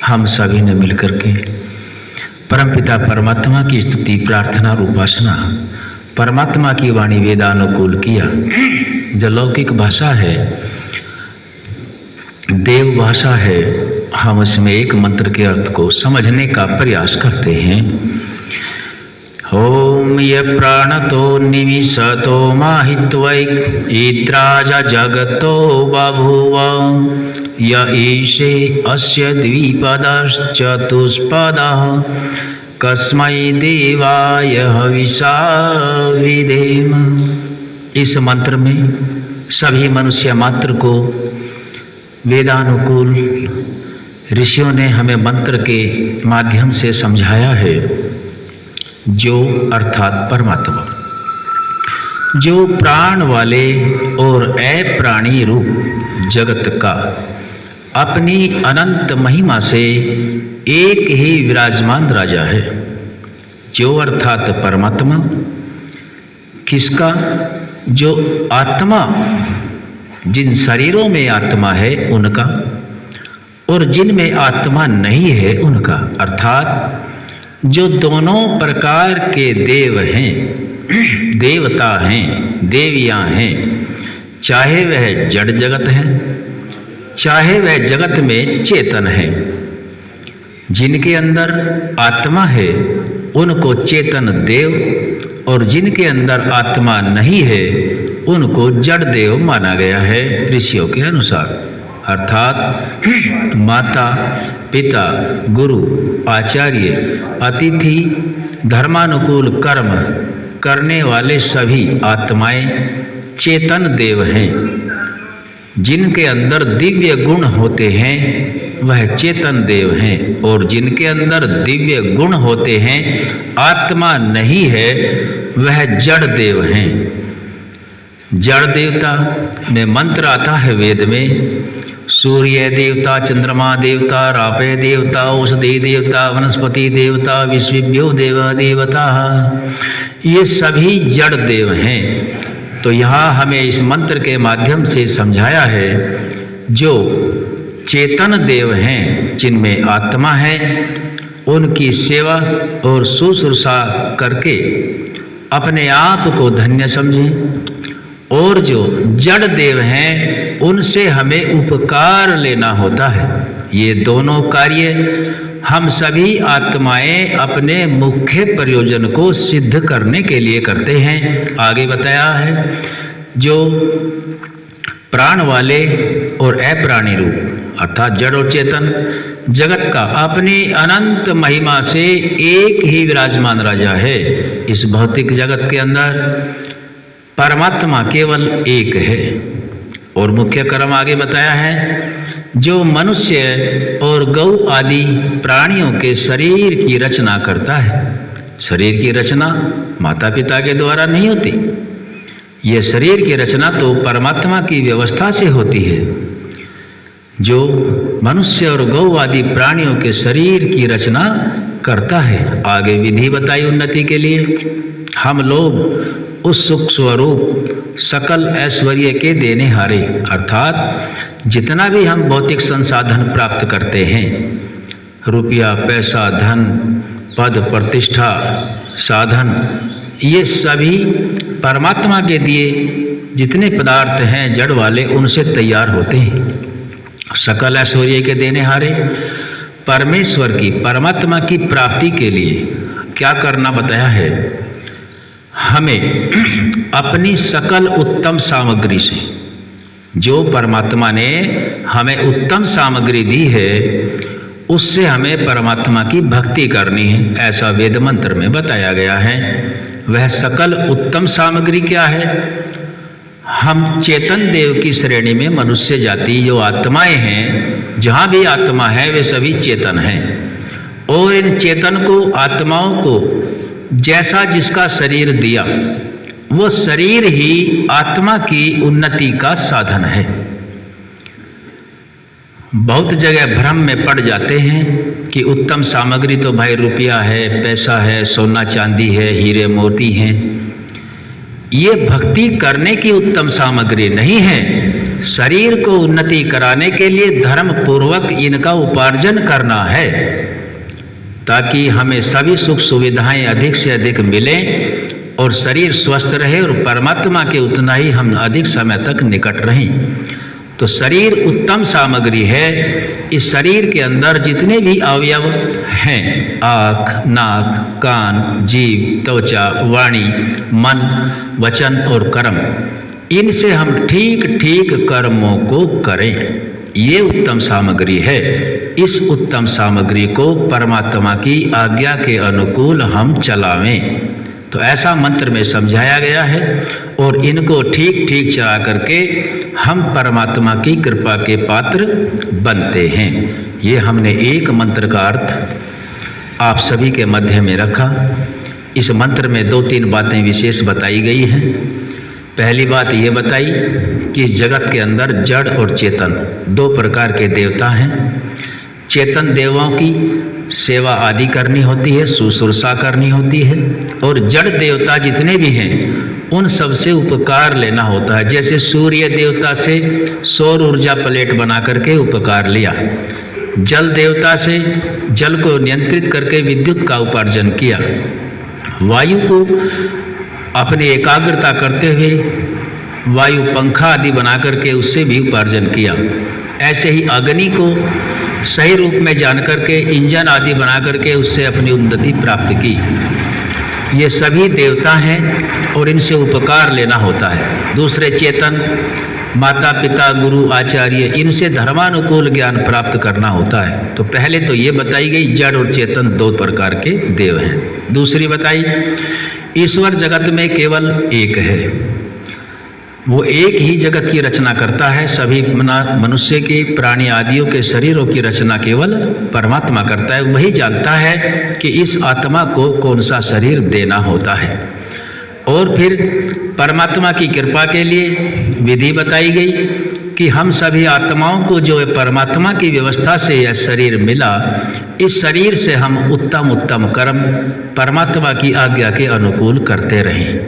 हम सभी ने मिलकर के परमपिता परमात्मा की स्तुति प्रार्थना और उपासना, परमात्मा की वाणी वेदानुकूल किया। जो लौकिक भाषा है, देव भाषा है, हम उसमें एक मंत्र के अर्थ को समझने का प्रयास करते हैं। ओम ये प्राणतो निविशतो माहित्वै इत्राज जगतो बभूव य ईशे अस्य द्विपदश्चतुष्पदः कस्मै देवाय हविषा विधेम। इस मंत्र में सभी मनुष्य मात्र को वेदानुकूल ऋषियों ने हमें मंत्र के माध्यम से समझाया है। जो अर्थात परमात्मा, जो प्राण वाले और अप्राणी रूप जगत का अपनी अनंत महिमा से एक ही विराजमान राजा है। जो अर्थात परमात्मा किसका? जो आत्मा, जिन शरीरों में आत्मा है उनका, और जिनमें आत्मा नहीं है उनका, अर्थात जो दोनों प्रकार के देव हैं, देवता हैं, देवियां हैं, चाहे वह जड़ जगत है, चाहे वह जगत में चेतन है। जिनके अंदर आत्मा है उनको चेतन देव, और जिनके अंदर आत्मा नहीं है उनको जड़ देव माना गया है ऋषियों के अनुसार। अर्थात माता, पिता, गुरु, आचार्य, अतिथि, धर्मानुकूल कर्म करने वाले सभी आत्माएं चेतन देव हैं। जिनके अंदर दिव्य गुण होते हैं वह चेतन देव हैं, और जिनके अंदर दिव्य गुण होते हैं आत्मा नहीं है वह जड़ देव हैं। जड़ देवता में मंत्र आता है वेद में, सूर्य देवता, चंद्रमा देवता, रापय देवता, औषधि देवता, वनस्पति देवता, विश्वभ्यो देव देवता, ये सभी जड़ देव हैं। तो यहाँ हमें इस मंत्र के माध्यम से समझाया है जो चेतन देव हैं, जिनमें आत्मा है, उनकी सेवा और शुश्रूषा करके अपने आप को धन्य समझें, और जो जड़ देव हैं उनसे हमें उपकार लेना होता है। ये दोनों कार्य हम सभी आत्माएं अपने मुख्य प्रयोजन को सिद्ध करने के लिए करते हैं। आगे बताया है जो प्राण वाले और अप्राणी रूप अर्थात जड़ और चेतन जगत का अपनी अनंत महिमा से एक ही विराजमान राजा है। इस भौतिक जगत के अंदर परमात्मा केवल एक है। और मुख्य कर्म आगे बताया है जो मनुष्य और गौ आदि प्राणियों के शरीर की रचना करता है। शरीर की रचना माता पिता के द्वारा नहीं होती, ये शरीर की रचना तो परमात्मा की व्यवस्था से होती है। जो मनुष्य और गौ आदि प्राणियों के शरीर की रचना करता है। आगे विधि बताई उन्नति के लिए। हम लोग उस सुख स्वरूप सकल ऐश्वर्य के देने हारे, अर्थात जितना भी हम भौतिक संसाधन प्राप्त करते हैं, रुपया, पैसा, धन, पद, प्रतिष्ठा, साधन, ये सभी परमात्मा के दिए जितने पदार्थ हैं जड़ वाले उनसे तैयार होते हैं। सकल ऐश्वर्य के देने हारे परमेश्वर की, परमात्मा की प्राप्ति के लिए क्या करना बताया है? हमें अपनी सकल उत्तम सामग्री से, जो परमात्मा ने हमें उत्तम सामग्री दी है, उससे हमें परमात्मा की भक्ति करनी है। ऐसा वेद मंत्र में बताया गया है। वह सकल उत्तम सामग्री क्या है? हम चेतन देव की श्रेणी में मनुष्य जाति जो आत्माएं हैं, जहाँ भी आत्मा है वे सभी चेतन हैं, और इन चेतन को, आत्माओं को जैसा जिसका शरीर दिया, वो शरीर ही आत्मा की उन्नति का साधन है। बहुत जगह भ्रम में पड़ जाते हैं कि उत्तम सामग्री तो भाई रुपया है, पैसा है, सोना चांदी है, हीरे मोती हैं। ये भक्ति करने की उत्तम सामग्री नहीं है। शरीर को उन्नति कराने के लिए धर्म पूर्वक इनका उपार्जन करना है, ताकि हमें सभी सुख सुविधाएं अधिक से अधिक मिलें और शरीर स्वस्थ रहे और परमात्मा के उतना ही हम अधिक समय तक निकट रहें। तो शरीर उत्तम सामग्री है। इस शरीर के अंदर जितने भी अवयव हैं, आँख, नाक, कान, जीभ, त्वचा, वाणी, मन, वचन और कर्म, इनसे हम ठीक ठीक कर्मों को करें। ये उत्तम सामग्री है। इस उत्तम सामग्री को परमात्मा की आज्ञा के अनुकूल हम चलावें। तो ऐसा मंत्र में समझाया गया है और इनको ठीक ठीक चला करके हम परमात्मा की कृपा के पात्र बनते हैं। ये हमने एक मंत्र का अर्थ आप सभी के मध्य में रखा। इस मंत्र में 2-3 बातें विशेष बताई गई हैं। पहली बात ये बताई कि जगत के अंदर जड़ और चेतन 2 प्रकार के देवता हैं। चेतन देवों की सेवा आदि करनी होती है, शुश्रूषा करनी होती है, और जड़ देवता जितने भी हैं उन सब से उपकार लेना होता है। जैसे सूर्य देवता से सौर ऊर्जा प्लेट बना करके उपकार लिया, जल देवता से जल को नियंत्रित करके विद्युत का उपार्जन किया, वायु को अपनी एकाग्रता करते हुए वायु पंखा आदि बना करके उससे भी उपार्जन किया। ऐसे ही अग्नि को सही रूप में जान करके इंजन आदि बना करके उससे अपनी उन्नति प्राप्त की। ये सभी देवता हैं और इनसे उपकार लेना होता है। दूसरे चेतन माता पिता गुरु आचार्य, इनसे धर्मानुकूल ज्ञान प्राप्त करना होता है। तो पहले तो ये बताई गई जड़ और चेतन 2 प्रकार के देव हैं। दूसरी बताई ईश्वर जगत में केवल एक है, वो एक ही जगत की रचना करता है। सभी मनुष्य के, प्राणी आदियों के शरीरों की रचना केवल परमात्मा करता है। वही जानता है कि इस आत्मा को कौन सा शरीर देना होता है। और फिर परमात्मा की कृपा के लिए विधि बताई गई कि हम सभी आत्माओं को जो परमात्मा की व्यवस्था से यह शरीर मिला, इस शरीर से हम उत्तम उत्तम कर्म परमात्मा की आज्ञा के अनुकूल करते रहें।